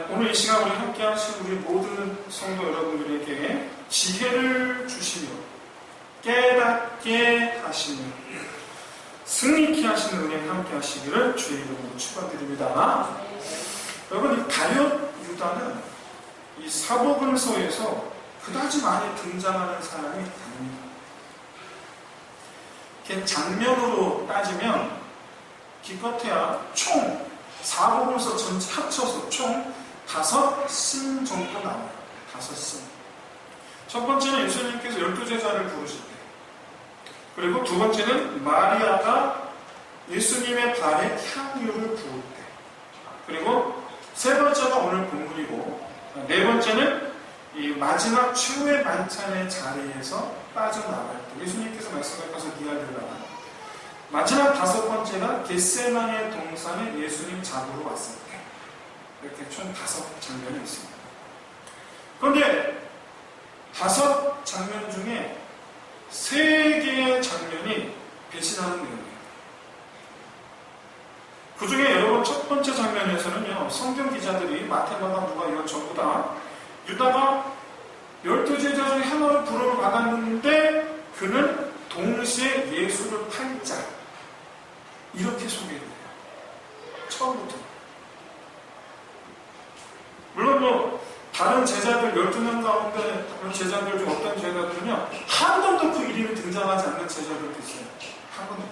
오늘 이 시간 우리 함께 하신 우리 모든 성도 여러분들에게 지혜를 주시며 깨닫게 하시며 승리케 하시는 은혜 함께 하시기를 주의 이름으로 축원드립니다. 여러분, 이 가룟 유다는 이 사복음서에서 그다지 많이 등장하는 사람이 아닙니다. 장면으로 따지면 기껏해야 총 사복음서 전체 합쳐서 총 5씬 정도 나와요. 5씬. 첫 번째는 예수님께서 12제자를 부르실 때, 그리고 두 번째는 마리아가 예수님의 발에 향유를 부을 때, 그리고 세 번째가 오늘 본문이고, 네 번째는 이 마지막 최후의 만찬의 자리에서 빠져나갈 때, 예수님께서 말씀하셔서 기다리다가, 마지막 5번째가 겟세마네 동산에 예수님 잡으러 왔을 때, 이렇게 총 5장면이 있습니다. 그런데 5장면 중에 3개의 장면이 배신하는 내용이에요. 그 중에 여러분 첫 번째 장면에서는요, 성경 기자들이 마태마가 누가 이건 전부 다 유다가 12제자 중에 하나를 부름을 받았는데 그는 동시에 예수를 팔 자, 이렇게 소개해요. 처음부터. 물론 다른 제자들 12명 가운데 다른 제자들 중 어떤 제자들은요, 한 번도 그 이름이 등장하지 않는 제자들도 있어요. 한 번도.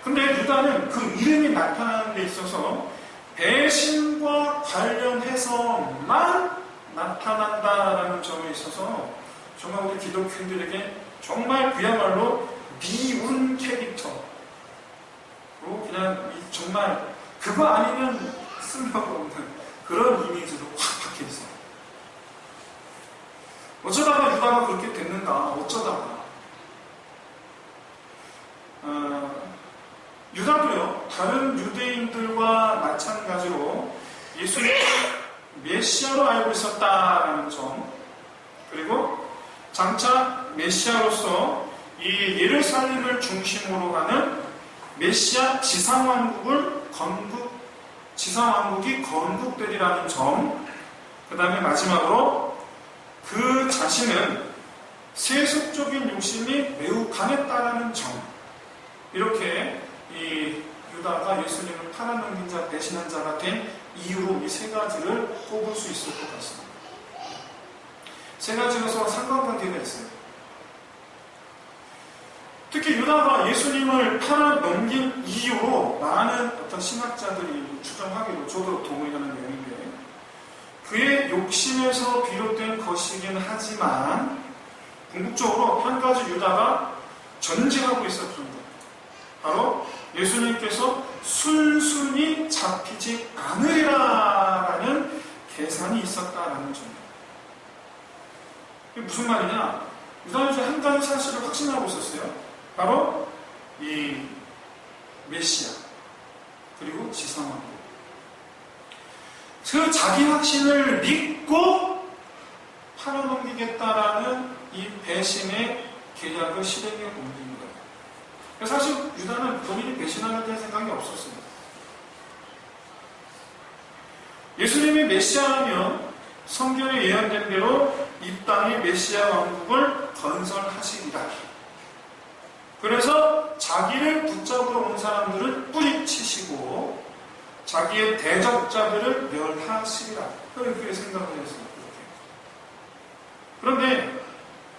근데 유다는 그 이름이 나타나는 데 있어서 배신과 관련해서만 나타난다라는 점에 있어서 정말 우리 기독교인들에게 정말 그야말로 미운 캐릭터, 그냥 정말 그거 아니면 쓸모가 없는 그런 이미지로 확 박혀있어요. 어쩌다가 유다가 그렇게 됐는가? 어쩌다가 유다도요, 다른 유대인들과 마찬가지로 예수님을 메시아로 알고 있었다라는 점, 그리고 장차 메시아로서 이 예루살렘을 중심으로 하는 메시아 지상왕국이 건국되리라는 점, 그 다음에 마지막으로 그 자신은 세속적인 욕심이 매우 강했다라는 점, 이렇게 이 유다가 예수님을 팔아넘긴 자, 배신한 자가 된 이유로 이 3가지를 꼽을 수 있을 것 같습니다. 3가지가 서로 상관관계가 있어요. 특히 유다가 예수님을 팔아넘긴 이유로 많은 어떤 신학자들이 추정하기로 저도 동의하는 내용인데, 그의 욕심에서 비롯된 것이긴 하지만 궁극적으로 한 가지 유다가 전제하고 있었던 것, 바로 예수님께서 순순히 잡히지 않으리라라는 계산이 있었다라는 점이에요. 이게 무슨 말이냐? 유다는 이제 한 가지 사실을 확신하고 있었어요. 바로 이 메시아, 그리고 지상왕국, 그 자기 확신을 믿고 팔아넘기겠다라는 이 배신의 계략을 실행에 옮긴 거예요. 사실 유다는 본인이 배신하는 데 생각이 없었습니다. 예수님이 메시아라면 성경에 예언된 대로 이 땅에 메시아 왕국을 건설하시리라. 그래서 자기를 붙잡으러 온 사람들을 뿌리치시고 자기의 대적자들을 멸하시리라. 그렇게 생각을 했어요. 그런데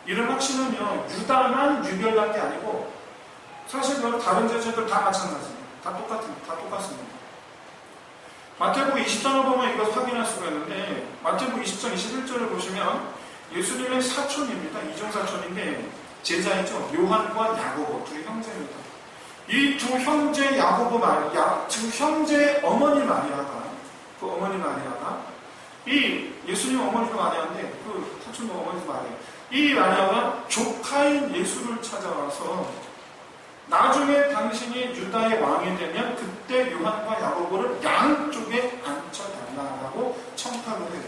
이런 확신은요, 유다만 유별난 게 아니고 사실 다른 제자들 다 마찬가지입니다. 다 똑같습니다. 마태복음 20장을 보면 이것을 확인할 수가 있는데, 마태복음 20장 21절을 보시면 예수님의 사촌입니다. 이종사촌인데 제자이죠. 요한과 야고보, 두 형제입니다. 이 두 형제 두 형제의 어머니 마리아가, 이 예수님 어머니도 마리아인데 그 사촌도 어머니도 마리아. 이 마리아가 조카인 예수를 찾아와서 나중에 당신이 유다의 왕이 되면 그때 요한과 야고보를 양쪽에 앉혀달라고 청탁을 해요.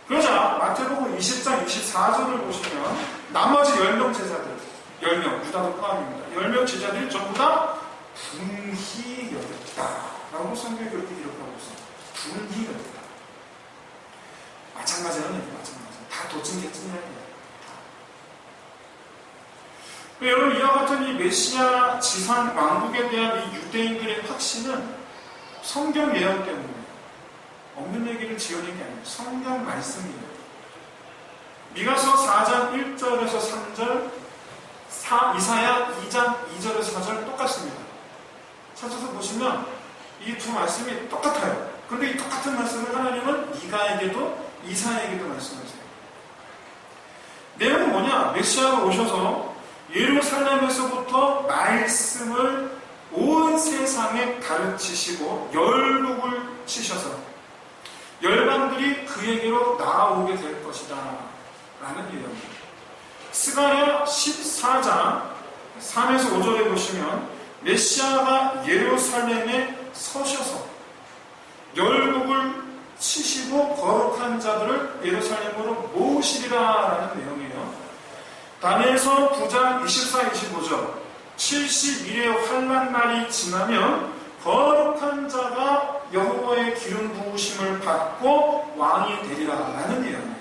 그러자 마태복음 20장 24절을 보시면 나머지 10명 제자들, 10명, 유다도 포함입니다. 10명 제자들이 전부 다 분히 여겼다. 라고 성경이 그렇게 기록하고 있어요. 불기가 마찬가지는 얘기, 마찬가지. 다 도찐개찐 이야기예요. 여러분, 이와 같은 이 메시아 지상 왕국에 대한 이 유대인들의 확신은 성경 예언 때문에 없는 얘기를 지어낸 게 아니에요. 성경 말씀이에요. 미가서 4장 1절에서 3절, 이사야 2장 2절에서 4절 똑같습니다. 찾아서 보시면 이 두 말씀이 똑같아요. 그런데 이 똑같은 말씀을 하나님은 미가에게도 이사야에게도 말씀하세요. 내용은 뭐냐? 메시아가 오셔서 예루살렘에서부터 말씀을 온 세상에 가르치시고 열국을 치셔서 열방들이 그에게로 나아오게 될 것이다 라는 예언입니다. 스가랴 14장 3에서 5절에 보시면 메시아가 예루살렘에 서셔서 열국을 치시고 거룩한 자들을 예루살렘으로 모으시리라 라는 내용이에요. 다니엘서 9장 24, 25절 70일의 환난 날이 지나면 거룩한 자가 여호와의 기름 부으심을 받고 왕이 되리라 라는 예언이에요.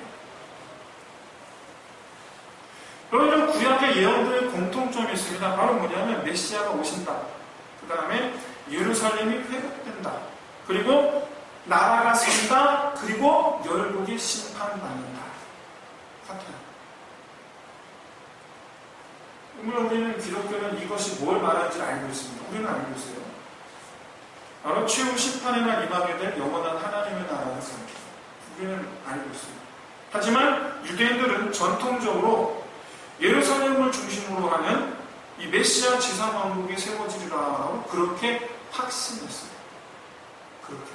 그러면 이런 구약의 예언들의 공통점이 있습니다. 바로 뭐냐면 메시아가 오신다. 그 다음에 예루살렘이 회복된다. 그리고 나라가 선다. 그리고 열국이 심판받는다. 같아요. 물론 우리는 기독교는 이것이 뭘 말하는지 알고 있습니다. 우리는 알고 있어요. 바로 최후 심판의 날 임하게 될 영원한 하나님의 나라는 겁니다. 우리는 알고 있어요. 하지만 유대인들은 전통적으로 예루살렘을 중심으로 하는 이 메시아 지상왕국이 세워지리라고 그렇게 확신했어요. 그렇게.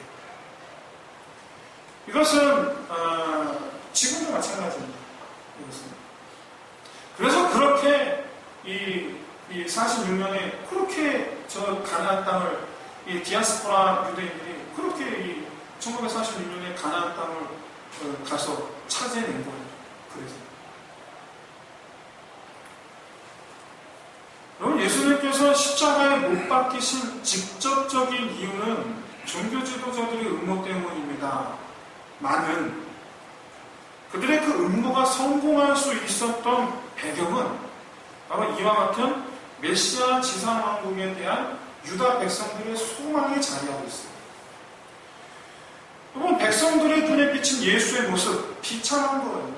이것은 지금도 마찬가지입니다. 이것은. 그래서 그렇게 이 46년에 그렇게 저 가나안 땅을 이 디아스포라 유대인들이 그렇게 이 1946년에 가나안 땅을 가서 차지해낸 거예요. 그래서 여러분, 예수님께서 십자가에 못 박히신 직접적인 이유는 종교 지도자들의 음모 때문입니다. 많은 그들의 그 음모가 성공할 수 있었던 배경은 바로 이와 같은 메시아 지상왕국에 대한 유다 백성들의 소망이 자리하고 있어요. 여러분, 백성들의 눈에 비친 예수의 모습 비참한 거예요.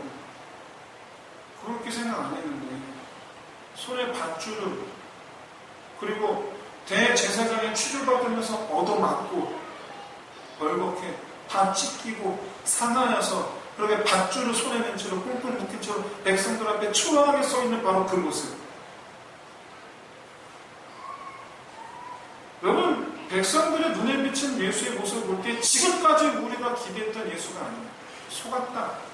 그렇게 생각 안 했는데 손에 밧줄을 그리고 대제사장에 취급받으면서 얻어맞고 벌겋게 다 찢기고 상하여서 그렇게 밧줄을 손에 맨 채로 꽁꽁 묶인 채로 백성들 앞에 초라하게 써있는 바로 그 모습. 여러분, 백성들의 눈에 비친 예수의 모습을 볼 때 지금까지 우리가 기대했던 예수가 아니에요. 속았다.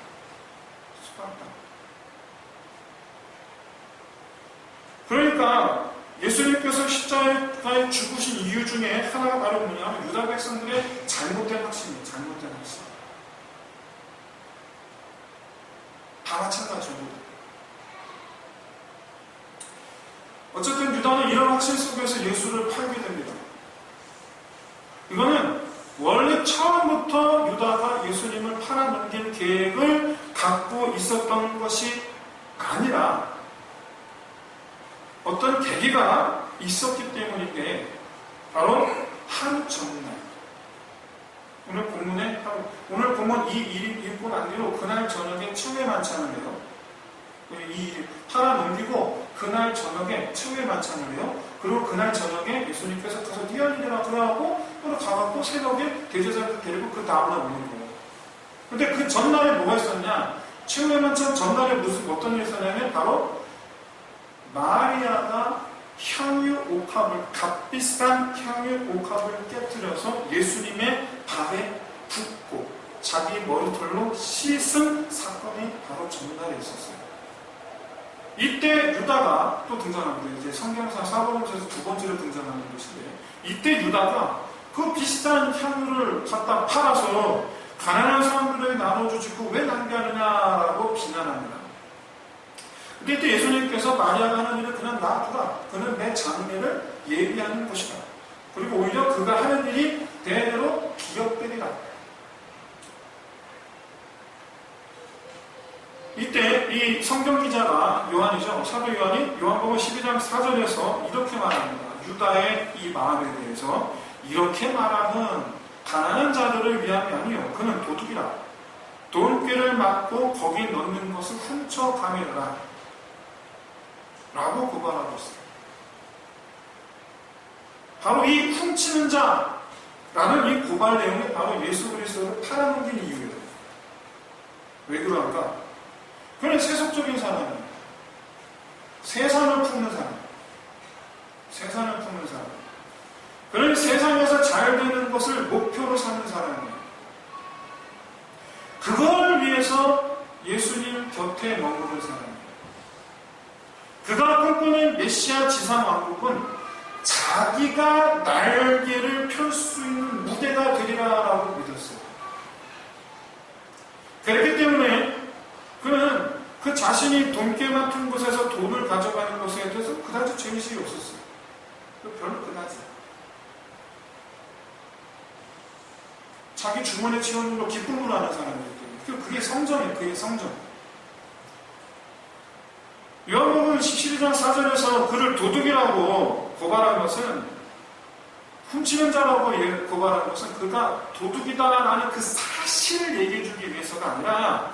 그러니까 예수님께서 십자가에 죽으신 이유 중에 하나가 바로 뭐냐면 유다 백성들의 잘못된 확신이에요. 잘못된 확신. 다 마찬가지고. 어쨌든 유다는 이런 확신 속에서 예수를 팔게 됩니다. 이거는 원래 처음부터 유다가 예수님을 팔아넘길 계획을 갖고 있었던 것이 아니라 어떤 계기가 있었기 때문인데 바로 하루 전날 오늘 본문 이 일이 읽고 난 뒤로 그날 저녁에 최후의 만찬을 해요. 이 일 팔아넘기고 그날 저녁에 최후의 만찬을 해요. 그리고 그날 저녁에 예수님께서 가서 뛰어내리라 그러고 또 가갖고 새벽에 대제사장을 데리고 그 다음날 오는 거예요. 근데 그 전날에 뭐가 있었냐? 최후의 만찬 전날에 어떤 일이 있었냐면 바로 마리아가 값비싼 향유 옥합을 깨뜨려서 예수님의 발에 붓고 자기 머리털로 씻은 사건이 바로 전날에 있었어요. 이때 유다가 또 등장합니다. 이제 성경상 사복음서에서 두 번째로 등장하는 것인데 이때 유다가 그 비싼 향유를 갖다 팔아서 가난한 사람들에게 나눠주지 그거 왜 낭비하느냐라고 비난합니다. 근데 이때 예수님께서 마리아가 하는 일을 그냥 놔두라. 그는 내 장례를 예비하는 것이다. 그리고 오히려 그가 하는 일이 대대로 기억되리라. 이때 이 성경 기자가 요한이죠. 사도 요한이 요한복음 12장 4절에서 이렇게 말합니다. 유다의 이 마음에 대해서 이렇게 말하는 가난한 자들을 위함이 아니요 그는 도둑이라. 돌꾀를 맞고 거기 넣는 것을 훔쳐가매라 라고 고발하고 있어요. 바로 이 훔치는 자라는 이 고발 내용이 바로 예수 그리스도를 팔아넘긴 이유예요. 왜 그럴까? 그는 세속적인 사람이에요. 세상을 품는 사람. 세상을 품는 사람. 그는 세상에서 잘 되는 것을 목표로 사는 사람이에요. 그걸 위해서 예수님 곁에 머무는 사람이에요. 그가 꿈꾸는 메시아 지상왕국은 자기가 날개를 펼 수 있는 무대가 되리라라고 믿었어요. 그렇기 때문에 그는 그 자신이 돈깨 맡은 곳에서 돈을 가져가는 것에 대해서 그다지 죄의식이 없었어요. 별로 그다지. 자기 주머니에 채우는 걸 기쁨으로 하는 사람이기 때문에 그게 성전이에요. 그게 성전. 요한복음 12장 4절에서 그를 도둑이라고 고발한 것은 훔치는 자라고 고발한 것은 그가 도둑이다라는 그 사실을 얘기해 주기 위해서가 아니라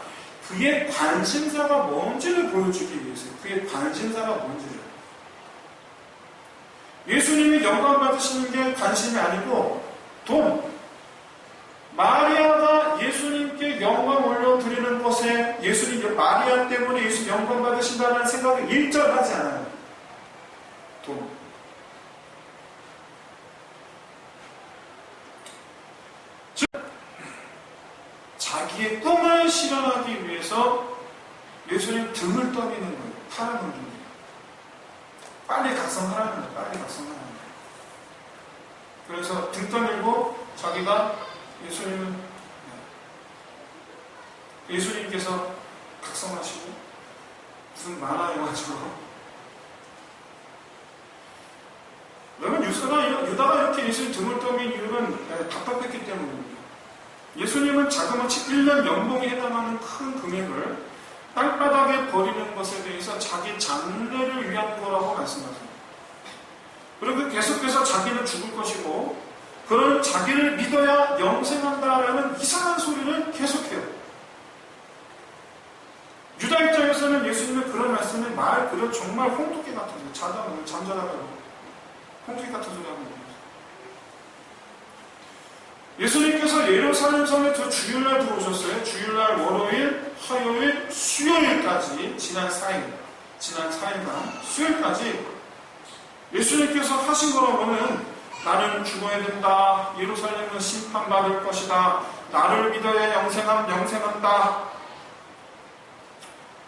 그의 관심사가 뭔지를 보여주기 위해서요. 그의 관심사가 뭔지를. 예수님이 영광 받으시는 게 관심이 아니고 돈. 마리아가 예수님께 영광 올려드리는 것에 예수님 마리아 때문에 예수님 영광 받으신다는 생각이 일절하지 않아요. 돈. 즉 자기의 꿈을 실현하기 위해서 예수님 등을 떠미는 거예요. 팔아넘기는 거예요. 빨리 각성하라는 거예요. 빨리 각성하라는 거예요. 그래서 등 떠밀고 자기가 예수님께서 각성하시고 무슨 만화 영화처럼 여러분 유다가 이렇게 예수님 등을 떠민 이유는 답답했기 때문입니다. 예수님은 자그마치 1년 연봉에 해당하는 큰 금액을 땅바닥에 버리는 것에 대해서 자기 장래를 위한 거라고 말씀하세요. 그리고 계속해서 자기는 죽을 것이고 그런 자기를 믿어야 영생한다라는 이상한 소리를 계속해요. 유다 입장에서는 예수님의 그런 말씀에 말 그대로 정말 홍두깨 같은 소리, 잠자다가도 홍두깨 같은 소리 하는 거예요. 예수님께서 예루살렘 성에 저 주일날 들어오셨어요. 주일날, 월요일, 화요일, 수요일까지 지난 4일간 수요일까지 예수님께서 하신 거라고는 나는 죽어야 된다. 예루살렘은 심판받을 것이다. 나를 믿어야 영생한다.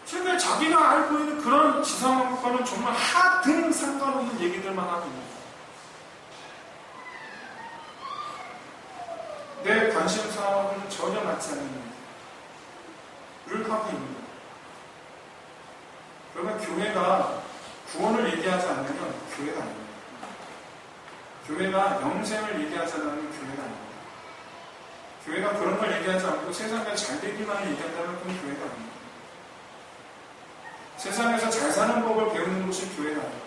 제가 자기가 알고 있는 그런 지상왕국과는 정말 하등 상관없는 얘기들만 하고 있는 거예요. 내 관심사와는 전혀 맞지 않는 를 하고 있는 거예요. 그러면 교회가 구원을 얘기하지 않으면 교회가 아닙니다. 교회가 영생을 얘기하지 않으면 교회가 아닙니다. 교회가 그런 걸 얘기하지 않고 세상에 잘 되기만 얘기한다면 그건 교회가 아닙니다. 세상에서 잘 사는 법을 배우는 곳이 교회가 아닙니다.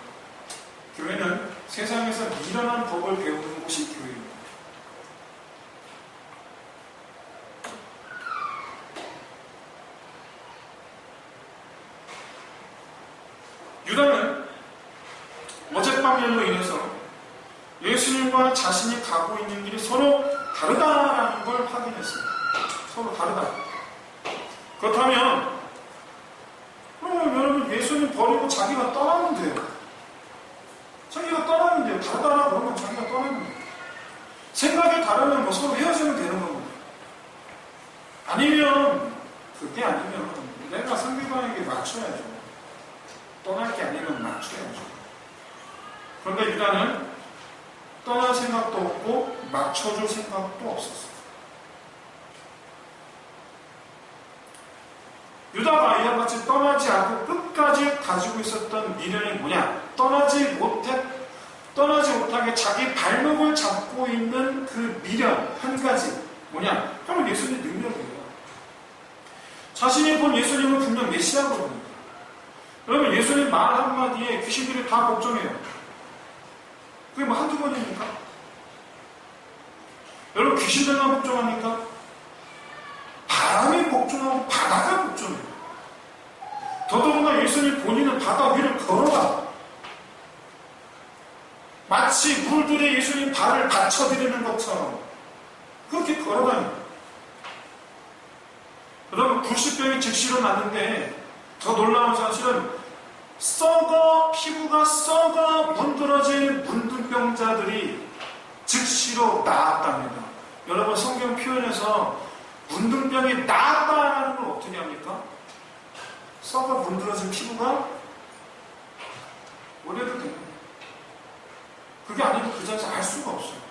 교회는 세상에서 미련한 법을 배우는 곳이 교회입니다. 유다는 어젯밤 일로 인해서 예수님과 자신이 가고 있는 길이 서로 다르다라는 걸 확인했어요. 서로 다르다. 그렇다면 그럼 여러분 예수님 버리고 자기가 떠나면 돼요. 자기가 떠나면 돼요. 다르다라 그러면 자기가 떠나면 돼요. 생각이 다르면 뭐 서로 헤어지면 되는 겁니다. 아니면 그게 아니면 내가 상대방에게 맞춰야죠. 떠날 게 아니면 맞춰야죠. 그런데 유다는 떠날 생각도 없고 맞춰줄 생각도 없었어요. 유다가 이와 같이 떠나지 않고 끝까지 가지고 있었던 미련이 뭐냐? 떠나지 못하게 자기 발목을 잡고 있는 그 미련 한 가지 뭐냐? 바로 예수님 능력이에요. 자신이 본 예수님은 분명 메시아거든요. 여러분 예수님 말 한마디에 귀신들이 다 복종해요. 그게 뭐 한두 번입니까? 여러분 귀신들만 복종합니까? 바람이 복종하고 바다가 복종해요. 더더구나 예수님 본인은 바다 위를 걸어가 마치 물들에 예수님 발을 받쳐드리는 것처럼 그렇게 걸어다녀요. 여러분 90병이 즉시로 났는데 더 놀라운 사실은 피부가 썩어 문드러진 문둥병자들이 즉시로 나았답니다. 여러분 성경 표현에서 문둥병이 나았다는 걸 어떻게 합니까? 썩어 문드러진 피부가 오래도 됩니다. 그게 아니면 그 자리에서 알 수가 없어요.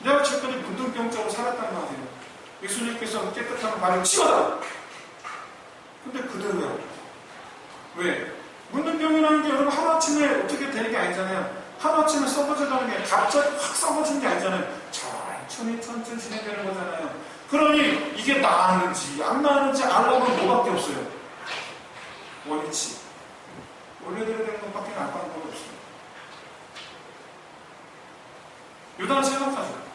내가 지금까지 문둥병자로 살았단 말이에요. 예수님께서 깨끗한 발을 치워라! 근데 그대로야. 왜? 문둥병이라는 게 여러분 하루아침에 어떻게 되는 게 아니잖아요. 하루아침에 썩어져가는 게 갑자기 확 썩어지는 게 아니잖아요. 천천히 진행되는 거잖아요. 그러니 이게 나았는지 안 나았는지 알려면 뭐밖에 없어요. 원위치. 원래대로 되는 것밖에 알 방법이 없어요. 유다는 생각하죠.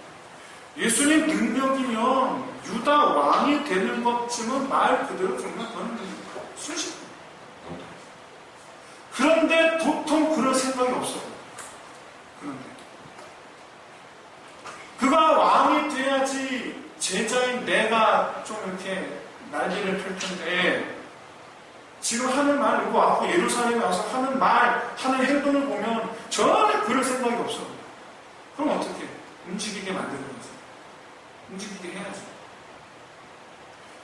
예수님 능력이면 유다 왕이 되는 것쯤은 말 그대로 정말 그런 순식. 그런데 도통 그럴 생각이 없어요. 그런데 그가 왕이 돼야지 제자인 내가 좀 이렇게 난리를 펼 텐데 지금 하는 말, 그리고 앞으로 예루살렘에 와서 하는 말, 하는 행동을 보면 전혀 그럴 생각이 없어요. 그럼 어떻게? 움직이게 만드는 거죠. 움직이게 해야죠.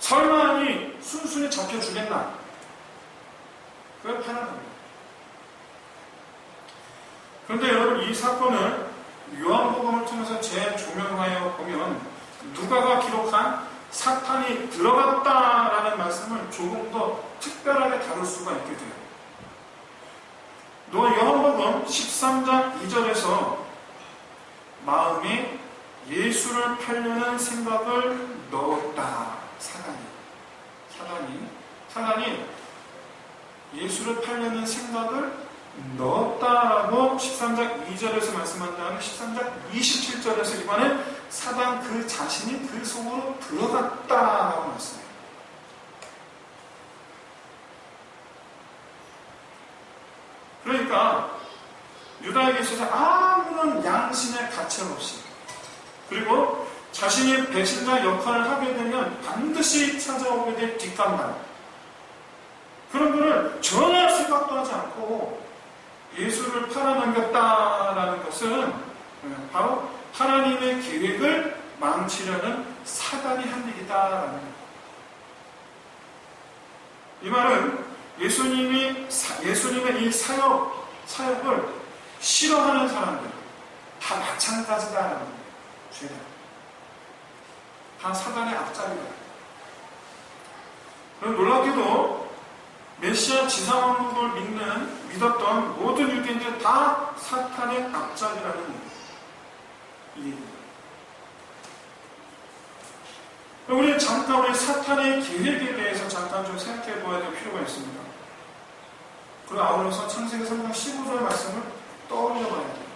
설마 아니 순순히 잡혀주겠나? 그게 편안합니다. 그런데 여러분 이 사건을 요한복음을 통해서 재조명하여 보면 누가가 기록한 사탄이 들어갔다라는 말씀을 조금 더 특별하게 다룰 수가 있게 돼요. 요한복음 13장 2절에서 마음에 예수를 팔려는 생각을 넣었다. 사단이 예수를 팔려는 생각을 넣었다라고 13장 2절에서 말씀한 다음에 13장 27절에서 이번에 사단 그 자신이 그 속으로 들어갔다라고 말씀해요. 그러니까 유다에게 있어서 아무런 양심의 가책 없이 그리고 자신이 배신자 역할을 하게 되면 반드시 찾아오게 될 뒷감당 그런 거를 전혀 생각도 하지 않고 예수를 팔아넘겼다라는 것은 바로 하나님의 계획을 망치려는 사단이 한 일이다라는 거예요. 이 말은 예수님의 이 사역을 싫어하는 사람들 다 마찬가지다라는 거예요. 죄다. 다 사단의 앞자리다. 그럼 놀랍게도 메시아 지상왕국을 믿었던 모든 유대인들 다 사탄의 앞자리라는 얘기입니다. 우리는 잠깐 우리 사탄의 계획에 대해서 잠깐 좀 생각해 보아야 될 필요가 있습니다. 그리고 아울러서 창세기 3장 15절 말씀을 떠올려 봐야 돼요.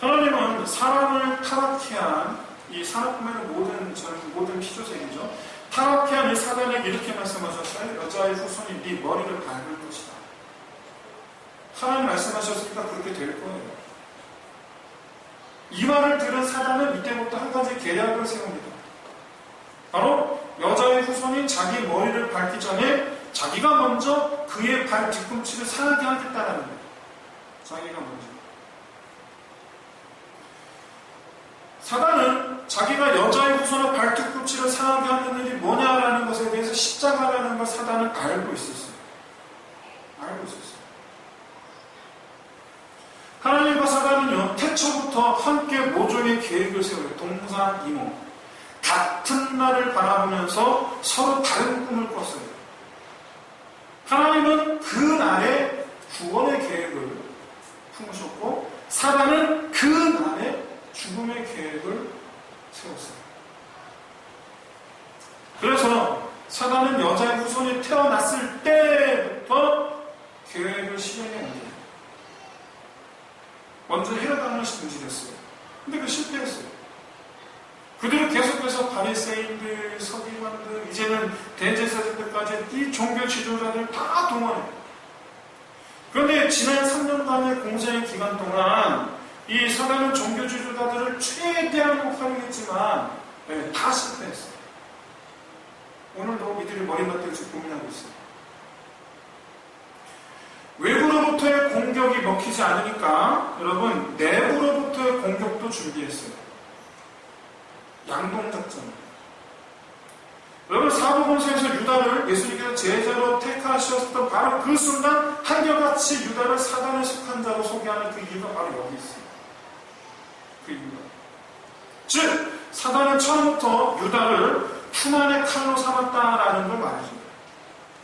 하나님은 사람을 타락케 한 이 산업품에는 모든 피조생이죠. 타락케 한 이 사단에게 이렇게 말씀하셨어요. 여자의 후손이 네 머리를 밟을 것이다. 하나님 말씀하셨으니까 그렇게 될 거예요. 이 말을 들은 사단은 이때부터 한 가지 계략을 세웁니다. 바로 여자의 후손이 자기 머리를 밟기 전에 자기가 먼저 그의 발 뒤꿈치를 상하게 하겠다라는 거예요. 자기가 먼저. 사단은 자기가 여자의 후손의 발 뒤꿈치를 상하게 하는 일이 뭐냐라는 것에 대해서 십자가라는 걸 사단은 알고 있었어요. 알고 있었어요. 하나님과 사단은요, 태초부터 함께 모종의 계획을 세워요. 동상이몽. 같은 날을 바라보면서 서로 다른 꿈을 꿨어요. 하나님은 그 날에 구원의 계획을 품고 사단은 그 날에 죽음의 계획을 세웠어요. 그래서 사단은 여자의 후손이 태어났을 때부터 계획을 실행해 옵니다. 먼저 헤로당을 금지했어요. 근데 그 실패했어요. 그대로 계속해서 바리새인들, 서기관들, 이제는 대제사장들까지 이 종교 지도자들 다 동원해요. 그런데 지난 3년간의 공생의 기간 동안 이 사단은 종교 지도자들을 최대한 활용했지만 다 실패했어요. 오늘도 이들이 머리맡에 지금 고민하고 있어요. 외부로부터의 공격이 먹히지 않으니까 여러분 내부로부터의 공격도 준비했어요. 양동작전. 여러분 사복음서에서 유다를 예수님께서 제자로 택하셨던 바로 그 순간 한결같이 유다를 사단에 속한 자로 소개하는 그 이유가 바로 여기 있어요. 그 이유가. 즉 사단은 처음부터 유다를 품 안의 칼로 삼았다라는 걸 말해줍니다.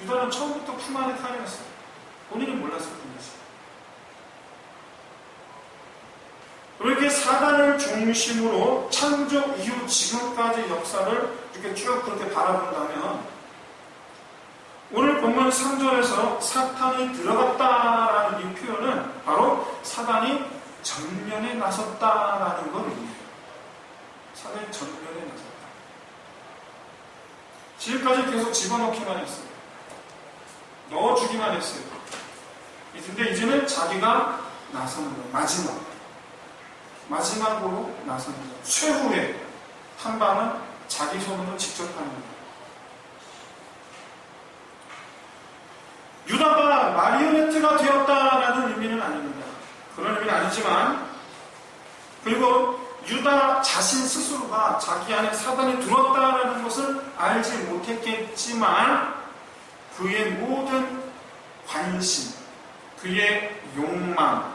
유다는 처음부터 품 안의 칼이었어요. 본인이 몰랐을 뿐이지. 이렇게 사단을 중심으로 창조 이후 지금까지 역사를 이렇게 쭉 그렇게 바라본다면 오늘 본문 3절에서 사탄이 들어갔다라는 이 표현은 바로 사단이 전면에 나섰다라는 걸 의미해요. 사단이 전면에 나섰다. 지금까지 계속 집어넣기만 했어요. 넣어주기만 했어요. 근데 이제는 자기가 나서는 거예요. 마지막으로 나서는 거예요. 최후의 한 방은 자기 손으로 직접 하는 거예요. 유다가 마리오네트가 되었다라는 의미는 아닙니다. 그런 의미는 아니지만 그리고 유다 자신 스스로가 자기 안에 사단이 들었다라는 것을 알지 못했겠지만 그의 모든 관심, 그의 욕망,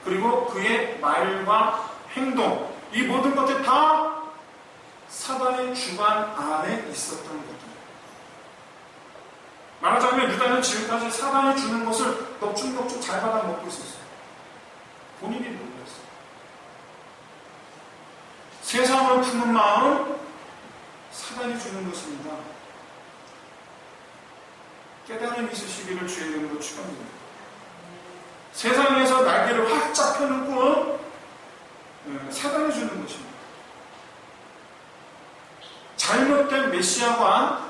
그리고 그의 말과 행동, 이 모든 것들이 다 사단의 주관 안에 있었던 것입니다. 말하자면 유다는 지금까지 사단이 주는 것을 넙죽넙죽 잘 받아먹고 있었어요. 본인이 몰랐어요. 세상을 푸는 마음, 사단이 주는 것입니다. 깨달음이 있으시기를 주의 이름으로 축원드립니다. 세상에서 날개를 활짝 펴는 꿈은 사단이 주는 것입니다. 잘못된 메시아관,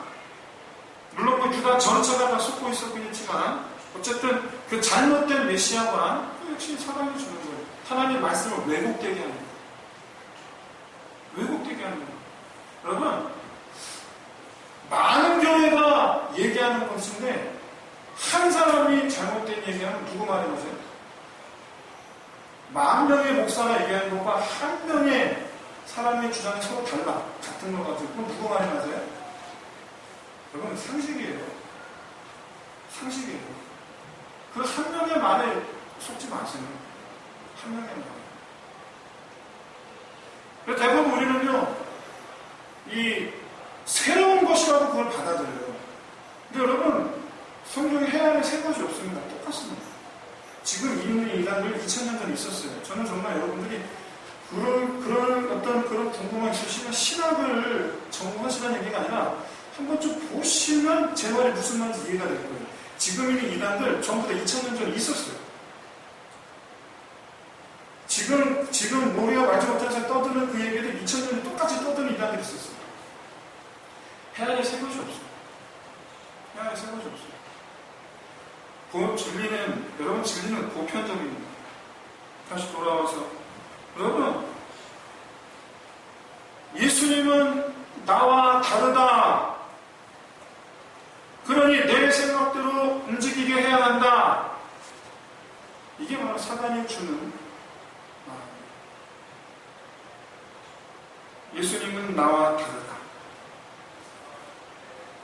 물론 그 유다 전체가 다 속고 있었겠지만 어쨌든 그 잘못된 메시아관 역시 사단이 주는 거예요. 하나님의 말씀을 왜곡되게 하는 거예요. 왜곡되게 하는 거예요. 여러분 많은 교회가 얘기하는 것인데 한 사람이 잘못된 얘기하면 누구 말이 맞아요? 10,000명의 목사가 얘기하는 것과 한 명의 사람의 주장이 서로 달라. 같은 거 가지고 그럼 누구 말이 맞아요? 여러분 상식이에요. 상식이에요. 그 한 명의 말에 속지 마세요. 한 명의 말. 대부분 우리는요 이 새로운 것이라고 그걸 받아들여요. 근데 여러분 성경에 해야 할 새 것이 없습니다. 똑같습니다. 지금 있는 이단들 2000년 전에 있었어요. 저는 정말 여러분들이 그런 궁금한 있으시면 신학을 전공하시라는 얘기가 아니라 한번 좀 보시면 제 말이 무슨 말인지 이해가 될 거예요. 지금 있는 이단들 전부 다 2000년 전에 있었어요. 지금 모리와 말지 못해서 떠드는 그 얘기들 2000년에 똑같이 떠드는 이단들이 있었어요. 해안에 새 것이 없어요. 해안에 새 것이 없어요. 여러분 진리는 보편적입니다. 다시 돌아와서 여러분 예수님은 나와 다르다. 그러니 내 생각대로 움직이게 해야 한다. 이게 바로 사단이 주는 예수님은 나와 다르다.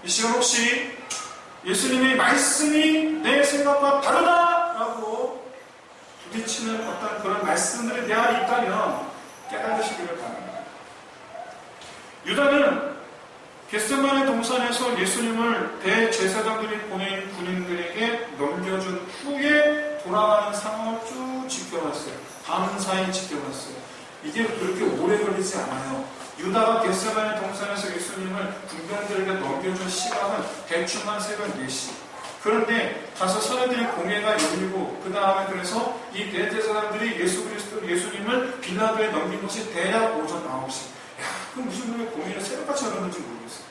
이 시간 혹시 예수님의 말씀이 내 생각과 다르다라고 부딪히는 어떤 그런 말씀들에 대한 있다면 깨달으시기를 바랍니다. 유다는 겟세마네 동산에서 예수님을 대제사장들이 보낸 군인들에게 넘겨준 후에 돌아가는 상황을 쭉 지켜봤어요. 밤사이 흐르지 않아요. 유다가 겟세마네 동산에서 예수님을 군병들에게 넘겨준 시간은 대충 한 새벽 4시. 그런데 가서 선회들의 공회가 열리고 그 다음에 그래서 이 대제사장들이 예수님을 빌라도에 넘긴 것이 대략 오전 9시. 야, 그럼 무슨 놈의 공회를 새벽같이 열었는지 모르겠어요.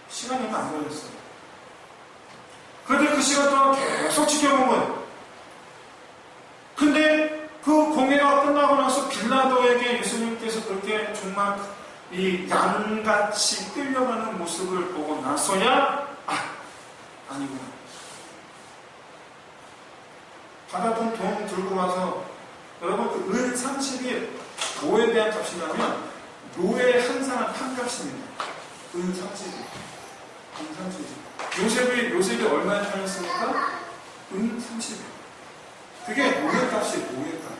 시간이 안 걸렸어요. 그런데 그 시간 동안 계속 지켜본 거예요. 근데 그 공회가 끝나고 나서 빌라도에게 예수님께서 그렇게 정말 이 양같이 끌려가는 모습을 보고 나서야 아니구나. 받아둔 돈 들고 와서 여러분 그 은 30이 뭐에 대한 값이냐면 노예 한 사람 한 값입니다. 은 30이. 요셉이 얼마에 팔렸습니까? 은 30이. 그게 노예값이에요. 노예값.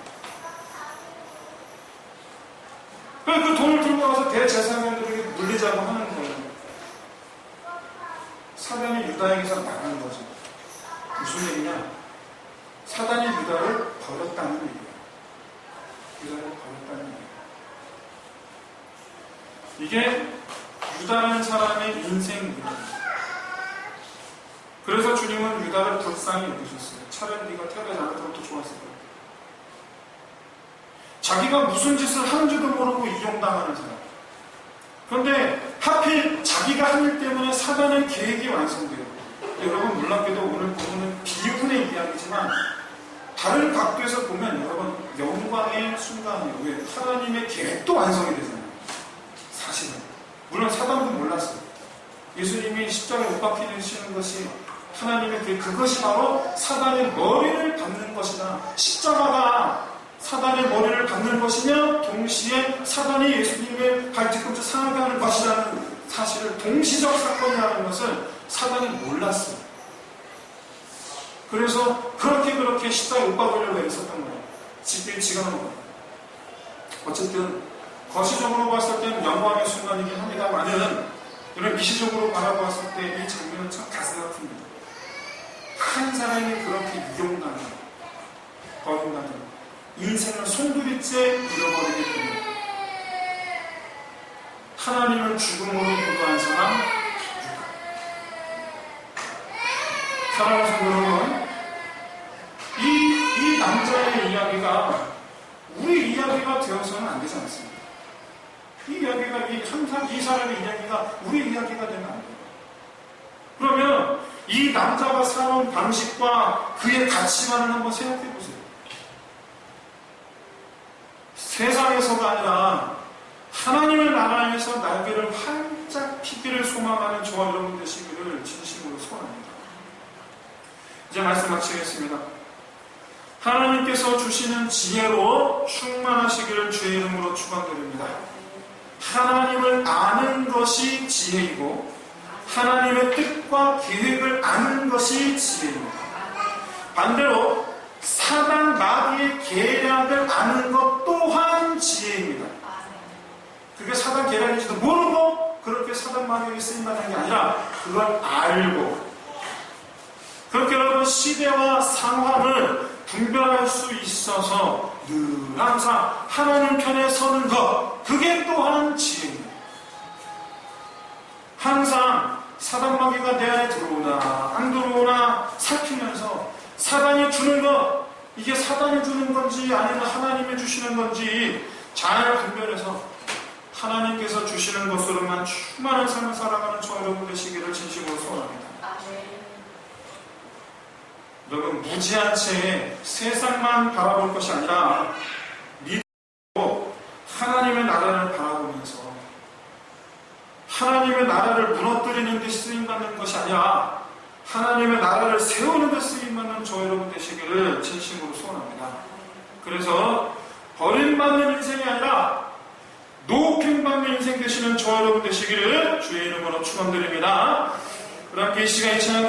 그래서 그 돈을 들고 와서 대제사장들에게 물리자고 하는 거예요. 사단이 유다에게서 나간 거죠. 무슨 얘기냐? 사단이 유다를 버렸다는 얘기예요. 유다를 버렸다는 얘기예요. 이게 유다라는 사람의 인생입니다. 그래서 주님은 유다를 불쌍히 여기셨어요. 차라리 네가 태어나지 않았다면 더 좋았을 거예요. 자기가 무슨 짓을 하는지도 모르고 이용당하는 사람. 그런데 하필 자기가 한 일 때문에 사단의 계획이 완성돼요. 여러분 놀랍게도 오늘 보는 비유의 이야기지만 다른 각도에서 보면 여러분 영광의 순간이에요. 왜? 하나님의 계획도 완성이 되잖아요. 사실은. 물론 사단도 몰랐어요. 예수님이 십자가에 못 박히시는 것이 하나님의 계획, 그것이 바로 사단의 머리를 밟는 것이다. 십자가가 사단의 머리를 밟는 것이며 동시에 사단이 예수님의 발뒤꿈치 상하게 하는 것이라는 사실을 동시적 사건이라는 것을 사단이 몰랐어요. 그래서 그렇게 십자가에 못 박으려고 애썼던 거예요. 지금은 어쨌든 거시적으로 봤을 때는 영광의 순간이긴 합니다만은 이런 미시적으로 바라보았을 때 이 장면은 참 가슴 아픕니다. 한 사람이 그렇게 이용당하는 버림당하는 인생을 송두리째 잃어버리게 됩니다. 하나님을 죽음으로 인도한 사람, 사랑하는 성도 여러분, 이 남자의 이야기가 우리 이야기가 되어서는 안 되지 않습니다. 이 이야기가 항상 이 사람의 이야기가 우리 이야기가 되면 안 돼요. 그러면 이 남자가 살아온 방식과 그의 가치관을 한번 생각해 보세요. 세상에서가 아니라 하나님의 나라에서 날개를 활짝 피기를 소망하는 저와 여러분 되시기를 진심으로 소원합니다. 이제 말씀 마치겠습니다. 하나님께서 주시는 지혜로 충만하시기를 주의 이름으로 축원드립니다. 하나님을 아는 것이 지혜이고 하나님의 뜻과 계획을 아는 것이 지혜입니다. 반대로 사단 마귀의 계략을 아는 것 또한 지혜입니다. 그게 사단 계략인지도 모르고 그렇게 사단 마귀에게 쓰임받는 게 아니라 그걸 알고 그렇게 여러분 시대와 상황을 분별할 수 있어서 늘 항상 하나님 편에 서는 것, 그게 또한 지혜입니다. 항상 사단 마귀가 내 안에 들어오나 안 들어오나 살피면서 사단이 주는 것, 이게 사단이 주는 건지 아니면 하나님이 주시는 건지 잘 분별해서 하나님께서 주시는 것으로만 충만한 삶을 살아가는 저 여러분 되시기를 진심으로 소원합니다. 여러분 무지한 채 세상만 바라볼 것이 아니라 믿고 하나님의 나라를 바라보면서 하나님의 나라를 무너뜨리는 데 쓰임받는 것이 아니라 하나님의 나라를 세우는 데 쓰임받는 저 여러분 되시기를 진심으로 소원합니다. 그래서 버림받는 인생이 아니라 높임받는 인생 되시는 저 여러분 되시기를 주의 이름으로 축원드립니다. 그럼 이 시간에 찬양